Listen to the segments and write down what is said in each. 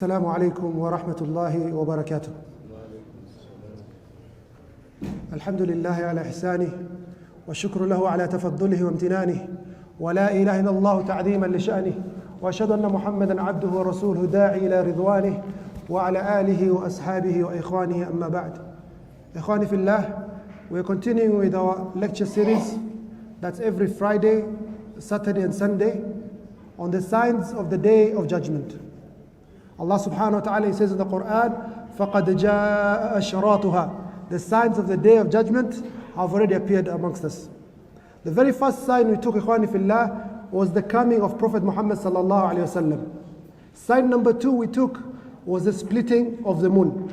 السلام عليكم ورحمة الله وبركاته. الحمد لله على إحسانه والشكر له على تفضله وامتنانه، ولا إله إلا الله تعظيما لشأنه، وأشهد أن محمدا عبده ورسوله داعي إلى رضوانه وعلى آله وأصحابه وإخوانه. أما بعد. إخواني في الله, we are continuing with our lecture series that's every Friday, Saturday and Sunday on the signs of the Day of Judgment. Allah subhanahu wa ta'ala says in the Quran, فَقَدْ جَاءَ أَشْرَاطُهَا. The signs of the Day of Judgment have already appeared amongst us. The very first sign we took, Ikhwani fillah, was the coming of Prophet Muhammad sallallahu alayhi wa sallam. Sign number 2 we took was the splitting of the moon.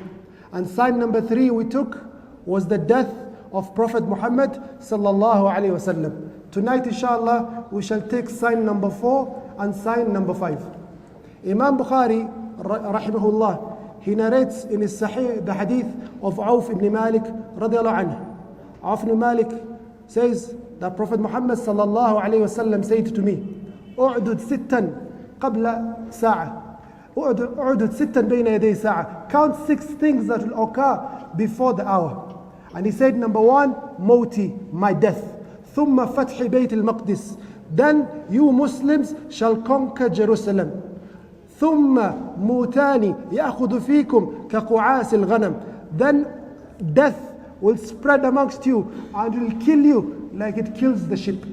And sign number 3 we took was the death of Prophet Muhammad sallallahu alayhi wa sallam. Tonight, inshallah, we shall take sign number 4 and sign number 5. Imam Bukhari rahimahullah, he narrates in his Sahih the hadith of Auf ibn Malik radiallahu anhu. Auf ibn Malik says that Prophet Muhammad sallallahu alayhi wa sallam said to me, "U'dud sittan qabla sa'a." U'dud sittan bayna yaday sa'a. Count 6 things that will occur before the hour. And he said, number 1, mawti, my death. Thumma fathi Baitul Maqdis. Then you Muslims shall conquer Jerusalem. ثم موتاني يأخذ فيكم كقعاس الغنم. Then death will spread amongst you and will kill you like it kills the sheep.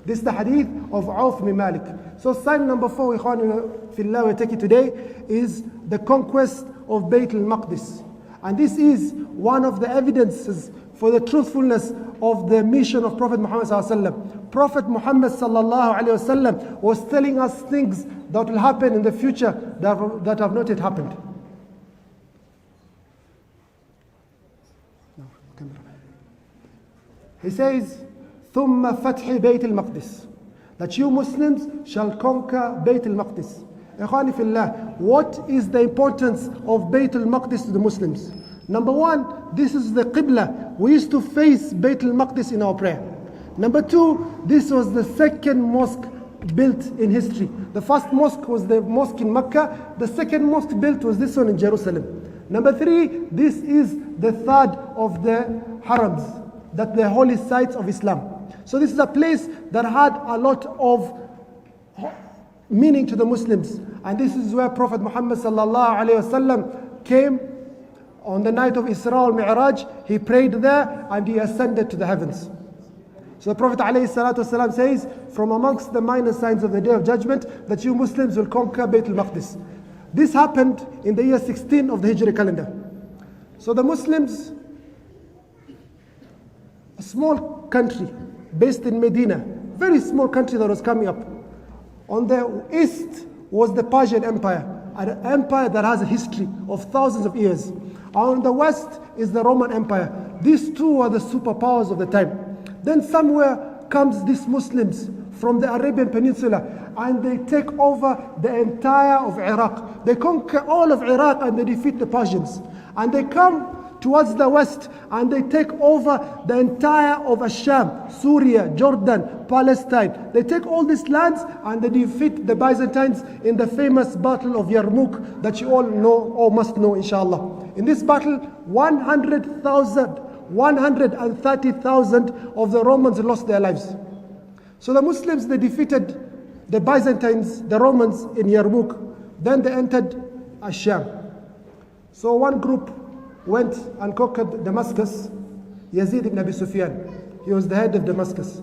This is the hadith of Auf ibn Malik. So sign number 4, Ikhwan fillah, we take it today, is the conquest of Baitul Maqdis. And this is one of the evidences for the truthfulness of the mission of Prophet Muhammad sallallahu alaihi wasallam. Prophet Muhammad sallallahu alaihi wasallam was telling us things that will happen in the future that have not yet happened. He says, ثُمَّ فَتْحِ بَيْتِ الْمَقْدِسِ, that you Muslims shall conquer Baitul Maqdis. Ikhwani fillah, what is the importance of Baitul Maqdis to the Muslims? Number 1, this is the Qibla. We used to face Baitul Maqdis in our prayer. Number 2, this was the second mosque built in history. The first mosque was the mosque in Mecca. The second mosque built was this one in Jerusalem. Number 3, this is the third of the harams, that the holy sites of Islam. So this is a place that had a lot of meaning to the Muslims. And this is where Prophet Muhammad sallallahu alayhi wasallam came on the night of Isra al-Mi'raj. He prayed there and he ascended to the heavens. So the Prophet ﷺ says, from amongst the minor signs of the Day of Judgment, that you Muslims will conquer Baitul Maqdis. This happened in the year 16 of the Hijri calendar. So the Muslims, a small country based in Medina, very small country that was coming up. On the east was the Persian Empire, an empire that has a history of thousands of years. On the west is the Roman Empire. These two are the superpowers of the time. Then somewhere comes these Muslims from the Arabian Peninsula and they take over the entire of Iraq. They conquer all of Iraq and they defeat the Persians. And they come towards the west and they take over the entire of Asham, Syria, Jordan, Palestine. They take all these lands and they defeat the Byzantines in the famous battle of Yarmouk that you all know or must know, inshallah. In this battle, 130,000 of the Romans lost their lives. So the Muslims, they defeated the Byzantines, the Romans in Yarmouk. Then they entered Asham. So one group went and conquered Damascus. Yazid ibn Abi Sufyan, he was the head of Damascus.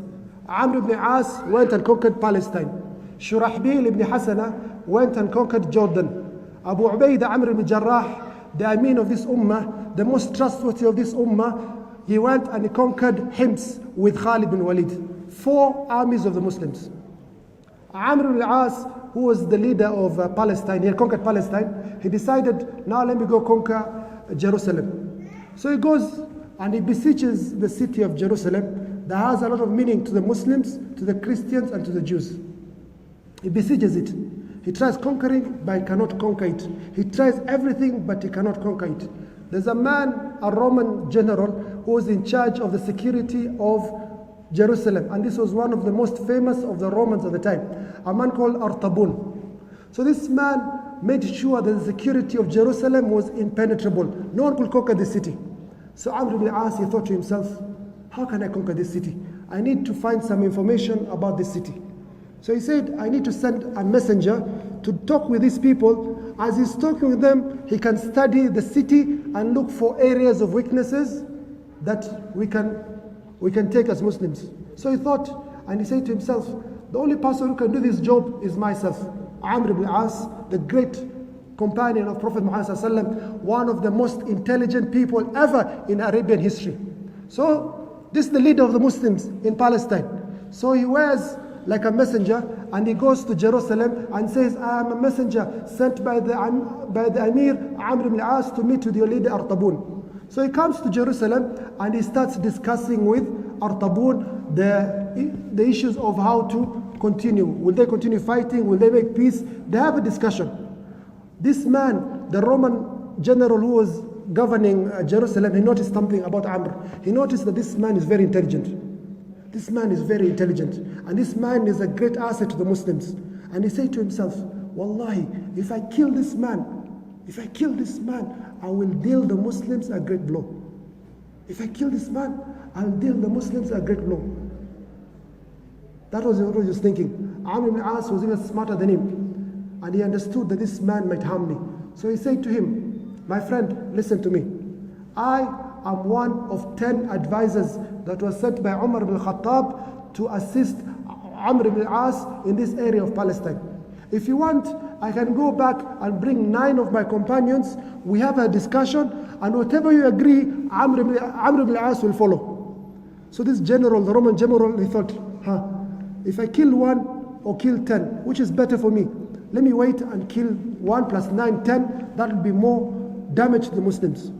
Amr ibn As went and conquered Palestine. Shurahbil ibn Hasana went and conquered Jordan. Abu Ubaidah Amr ibn Jarrah, the Amin of this ummah, the most trustworthy of this ummah, he went and he conquered Hims with Khalid bin Walid. 4 armies of the Muslims. Amr ibn As, who was the leader of Palestine, he had conquered Palestine. He decided, now let me go conquer Jerusalem. So he goes and he besieges the city of Jerusalem that has a lot of meaning to the Muslims, to the Christians and to the Jews. He besieges it. He tries conquering but he cannot conquer it. He tries everything but he cannot conquer it. There's a man, a Roman general, who was in charge of the security of Jerusalem, and this was one of the most famous of the Romans at the time, a man called Artabun. So this man made sure that the security of Jerusalem was impenetrable. No one could conquer the city. So Amr ibn al-As, he thought to himself, how can I conquer this city? I need to find some information about this city. So he said, I need to send a messenger to talk with these people. As he's talking with them, he can study the city and look for areas of weaknesses that we can take as Muslims. So he thought, and he said to himself, the only person who can do this job is myself. Amr ibn al-As, the great companion of Prophet Muhammad ﷺ, one of the most intelligent people ever in Arabian history. So this is the leader of the Muslims in Palestine. So he wears like a messenger, and he goes to Jerusalem and says, I am a messenger sent by the Amir Amr ibn al-As to meet with your leader Artabun. So he comes to Jerusalem and he starts discussing with Artabun the issues of how to continue. Will they continue fighting? Will they make peace? They have a discussion. This man, the Roman general who was governing Jerusalem, he noticed something about Amr. He noticed that this man is very intelligent. This man is very intelligent, and this man is a great asset to the Muslims. And he said to himself, Wallahi, if I kill this man, I will deal the Muslims a great blow. If I kill this man, I'll deal the Muslims a great blow. That was what he was thinking. Amr ibn al-As was even smarter than him, and he understood that this man might harm me. So he said to him, my friend, listen to me. I am one of 10 advisors that was sent by Umar ibn al-Khattab to assist Amr ibn al-As in this area of Palestine. If you want, I can go back and bring 9 of my companions. We have a discussion, and whatever you agree, Amr ibn al-As will follow. So this general, the Roman general, he thought, if I kill 1 or kill 10, which is better for me? Let me wait and kill 1 plus 9, 10. That will be more damage to the Muslims.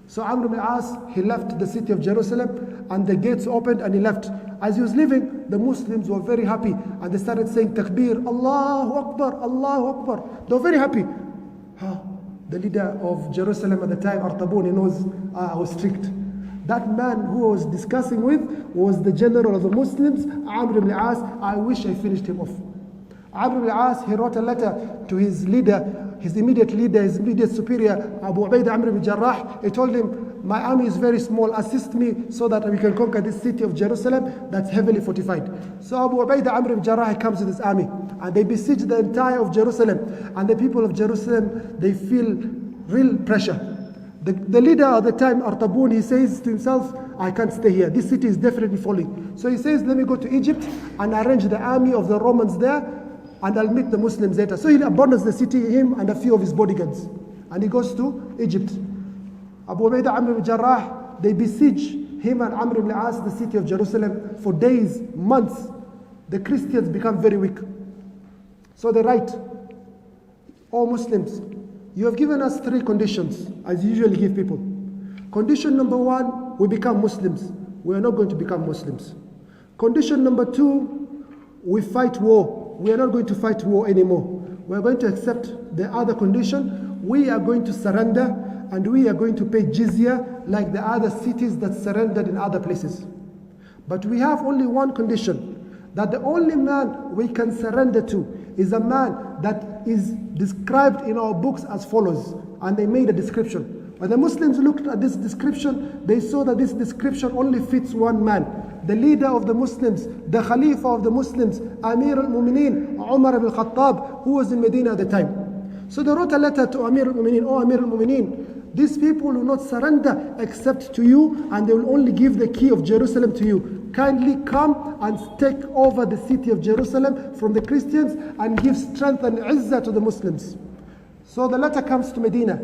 So Amr ibn al-As, he left the city of Jerusalem, and the gates opened and he left. As he was leaving, the Muslims were very happy, and they started saying takbir, Allahu Akbar, Allahu Akbar. They were very happy. The leader of Jerusalem at the time, Artabun, he knows I was strict. That man who I was discussing with was the general of the Muslims, Amr ibn al-As. I wish I finished him off. Amr ibn al-As, he wrote a letter to his leader, his immediate leader, his immediate superior, Abu Ubaidah Amr ibn Jarrah. He told him, my army is very small, assist me so that we can conquer this city of Jerusalem that's heavily fortified. So Abu Ubaidah Amr ibn Jarrah comes with his army, and they besiege the entire of Jerusalem. And the people of Jerusalem, they feel real pressure. The leader at the time, Artabun, he says to himself, I can't stay here. This city is definitely falling. So he says, let me go to Egypt and arrange the army of the Romans there, and I'll meet the Muslims later. So he abandons the city, him and a few of his bodyguards. And he goes to Egypt. Abu Ubaidah Amr ibn Jarrah, they besiege him and Amr ibn al-As, the city of Jerusalem, for days, months. The Christians become very weak. So they write, O Muslims, you have given us 3 conditions, as you usually give people. Condition number 1, we become Muslims. We are not going to become Muslims. Condition number 2, we fight war. We are not going to fight war anymore. We are going to accept the other condition. We are going to surrender, and we are going to pay jizya like the other cities that surrendered in other places. But we have only one condition, that the only man we can surrender to is a man that is described in our books as follows. And they made a description. When the Muslims looked at this description, they saw that this description only fits one man. The leader of the Muslims, the Khalifa of the Muslims, Amir al-Mu'mineen, Umar ibn al-Khattab, who was in Medina at the time. So they wrote a letter to Amir al-Mu'mineen, O Amir al-Mu'mineen, these people will not surrender except to you, and they will only give the key of Jerusalem to you. Kindly come and take over the city of Jerusalem from the Christians and give strength and izzah to the Muslims. So the letter comes to Medina,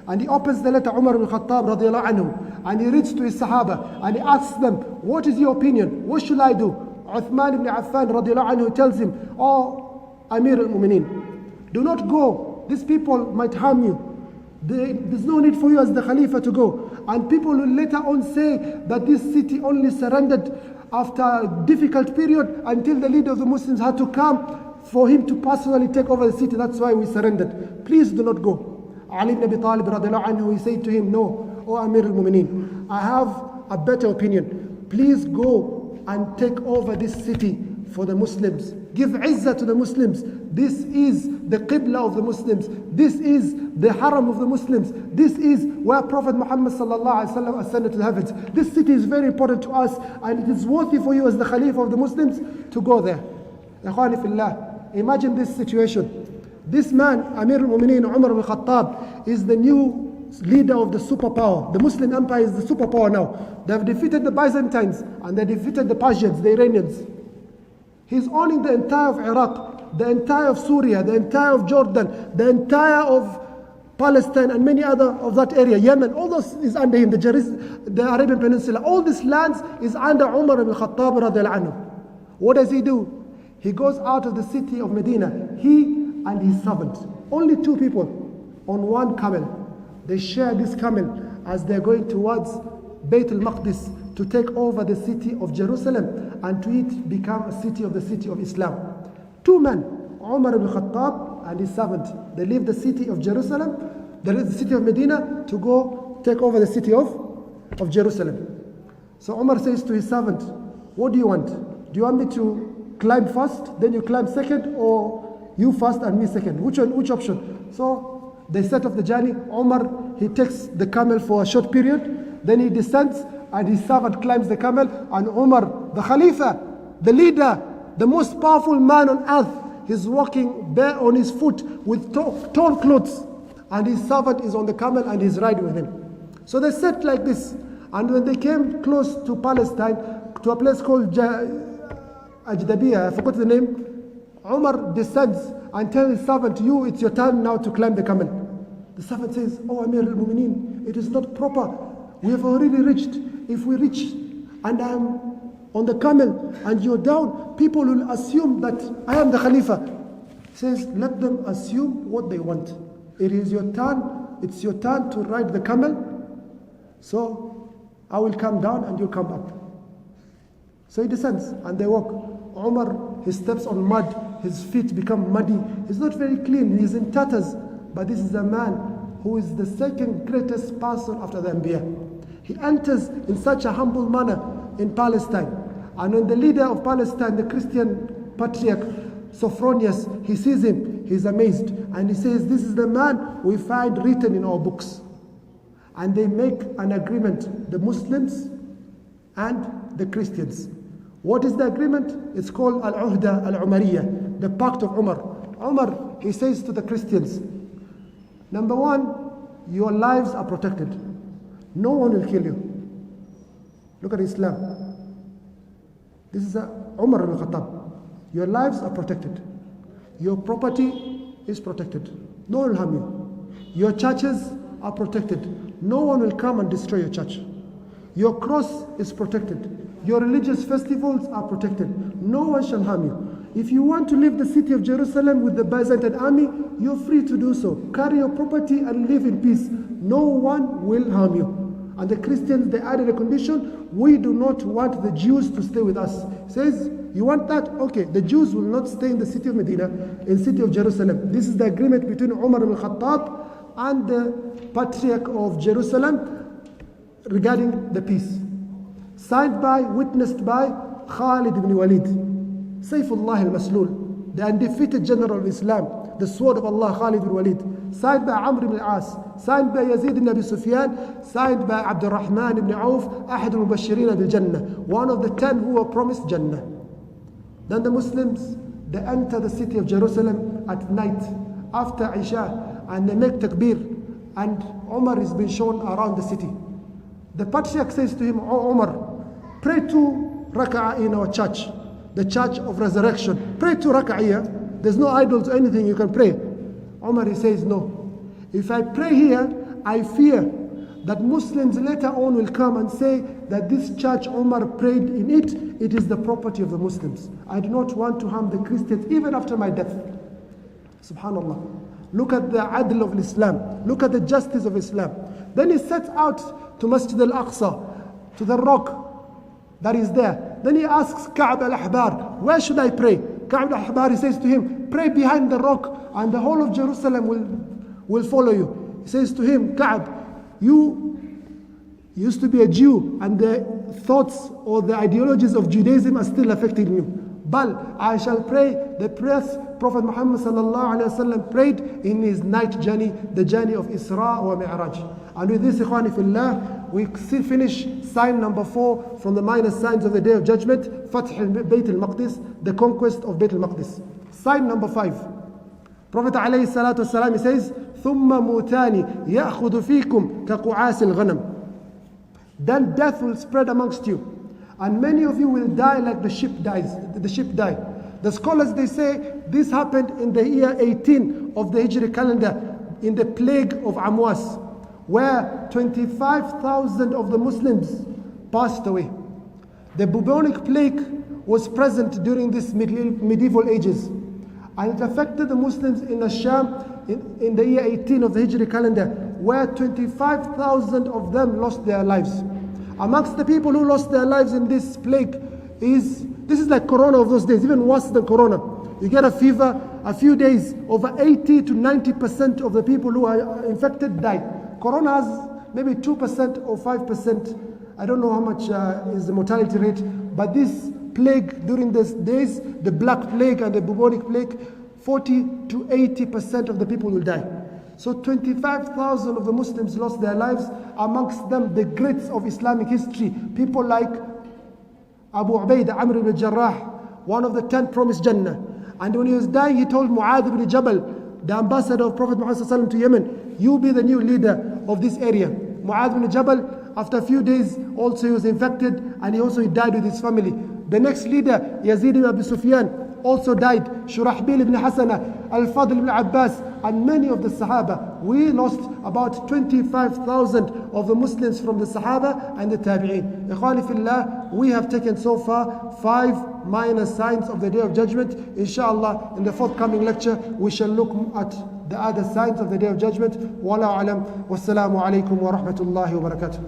and he opens the letter, Umar ibn Khattab radiallahu anhu, and he reads to his Sahaba, and he asks them, what is your opinion? What should I do? Uthman ibn Affan radiallahu anhu tells him, Oh Amir al-Mu'mineen, do not go. These people might harm you. There's no need for you as the Khalifa to go. And people will later on say that this city only surrendered after a difficult period until the leader of the Muslims had to come for him to personally take over the city. That's why we surrendered. Please do not go. Ali ibn Abi Talib radiallahu anhu, he said to him, no, O Amir al-Mu'mineen, I have a better opinion. Please go and take over this city for the Muslims. Give izzah to the Muslims. This is the Qibla of the Muslims. This is the Haram of the Muslims. This is where Prophet Muhammad sallallahu alaihi wasallam ascended to the heavens. This city is very important to us, and it is worthy for you as the Khalifa of the Muslims to go there. Ikhwani fillah, imagine this situation. This man, Amir al-Mu'mineen Umar ibn Khattab, is the new leader of the superpower. The Muslim Empire is the superpower now. They have defeated the Byzantines and they defeated the Persians, the Iranians. He's owning the entire of Iraq, the entire of Syria, the entire of Jordan, the entire of Palestine and many other of that area, Yemen. All those is under him, the Arabian Peninsula. All these lands is under Umar ibn Khattab radiallahu anhu. What does he do? He goes out of the city of Medina, he and his servant. Only two people on one camel. They share this camel as they're going towards Baitul Al-Maqdis to take over the city of Jerusalem and to it become a city of Islam. Two men, Umar ibn Khattab and his servant, they leave the city of Jerusalem, the city of Medina, to go take over the city of Jerusalem. So Umar says to his servant, what do you want? Do you want me to climb first, then you climb second, or you first and me second? Which option? So they set off the journey. Umar, he takes the camel for a short period, then he descends and his servant climbs the camel, and Umar, the Khalifa, the leader, the most powerful man on earth, he's walking bare on his foot with torn clothes, and his servant is on the camel and he's riding with him. So they sat like this, and when they came close to Palestine, to a place called Ajdabiya, I forgot the name, Umar descends and tells his servant, it's your turn now to climb the camel. The servant says, oh Amir al-Mu'mineen, it is not proper. We have already reached. If we reach and I am on the camel and you're down, people will assume that I am the Khalifa. He says, let them assume what they want. It is your turn. It's your turn to ride the camel. So I will come down and you come up. So he descends and they walk. Umar, he steps on mud. His feet become muddy. He's not very clean. He's in tatters. But this is a man who is the second greatest person after the Anbiya. He enters in such a humble manner in Palestine. And when the leader of Palestine, the Christian patriarch Sophronius, he sees him, he's amazed. And he says, this is the man we find written in our books. And they make an agreement, the Muslims and the Christians. What is the agreement? It's called Al-Uhda Al-Umariyah, the Pact of Umar. Umar, he says to the Christians, number one, your lives are protected. No one will kill you. Look at Islam. This is Umar ibn Khattab. Your lives are protected. Your property is protected. No one will harm you. Your churches are protected. No one will come and destroy your church. Your cross is protected. Your religious festivals are protected. No one shall harm you. If you want to leave the city of Jerusalem with the Byzantine army, you're free to do so. Carry your property and live in peace. No one will harm you. And the Christians, they added a condition, we do not want the Jews to stay with us. Says, you want that? Okay, the Jews will not stay in the city of Medina, in the city of Jerusalem. This is the agreement between Umar ibn Khattab and the Patriarch of Jerusalem regarding the peace. Signed by, witnessed by Khalid ibn Walid, Sayfullah al-Maslul, the undefeated general of Islam, the sword of Allah, Khalid ibn Walid. Signed by Amr ibn al-As, signed by Yazid ibn Abi Sufyan, signed by Abdul Rahman ibn Auf, Ahad al-Mubashirin bil-Jannah, one of the 10 who were promised Jannah. Then the Muslims, they enter the city of Jerusalem at night, after Isha, and they make takbir, and Umar is being shown around the city. The Patriarch says to him, oh Umar, pray 2 rak'ah in our church, the church of resurrection. Pray 2 rak'ah here. There's no idols or anything, you can pray. Umar, he says, no. If I pray here, I fear that Muslims later on will come and say that this church Umar prayed in it, it is the property of the Muslims. I do not want to harm the Christians even after my death. Subhanallah. Look at the adl of Islam. Look at the justice of Islam. Then he sets out to Masjid al-Aqsa, to the rock that is there. Then he asks Ka'b al-Ahbar, where should I pray? Ka'b al-Ahbar, he says to him, pray behind the rock and the whole of Jerusalem will follow you. He says to him, Ka'b, you used to be a Jew and the thoughts or the ideologies of Judaism are still affecting you. But I shall pray the prayers Prophet Muhammad sallallahu alaihi wasallam prayed in his night journey, the journey of Isra wa Mi'raj. And with this, ikhwani fillah, we still finish sign number 4 from the minor signs of the Day of Judgment, Baitul Maqdis, the conquest of Baitul Maqdis. Sign number 5. Prophet alayhi salatu wasalam, he says, ثُمَّ مُوتَانِ يَأْخُذُ فِيكُمْ كَقُعَاسِ الْغَنَمِ. Then death will spread amongst you, and many of you will die like the sheep dies. The sheep die. The scholars, they say this happened in the year 18 of the Hijri calendar, in the plague of Amwas, where 25,000 of the Muslims passed away. The bubonic plague was present during these medieval ages, and it affected the Muslims in Asham in the year 18 of the Hijri calendar, where 25,000 of them lost their lives. Amongst the people who lost their lives in this plague this is like Corona of those days, even worse than Corona. You get a fever, a few days, over 80 to 90% of the people who are infected die. Corona has maybe 2% or 5%. I don't know how much is the mortality rate, but this plague during these days, the Black Plague and the bubonic plague, 40 to 80% of the people will die. So 25,000 of the Muslims lost their lives, amongst them the greats of Islamic history, people like Abu Ubaidah, Amr ibn Jarrah, one of the 10 promised Jannah. And when he was dying, he told Mu'adh ibn Jabal, the ambassador of Prophet Muhammad to Yemen, you be the new leader of this area. Mu'adh ibn Jabal, after a few days, also he was infected, and he died with his family. The next leader, Yazid ibn Abi Sufyan, also died. Shurahbil ibn Hasana, Al-Fadl ibn Abbas, and many of the Sahaba. We lost about 25,000 of the Muslims from the Sahaba and the Tabi'een. Ikhwani fillah, we have taken so far 5 minor signs of the Day of Judgment. Inshallah, in the forthcoming lecture, we shall look at the other signs of the Day of Judgment. Wallahu alam. Wassalamu alaikum wa rahmatullahi wa barakatuh.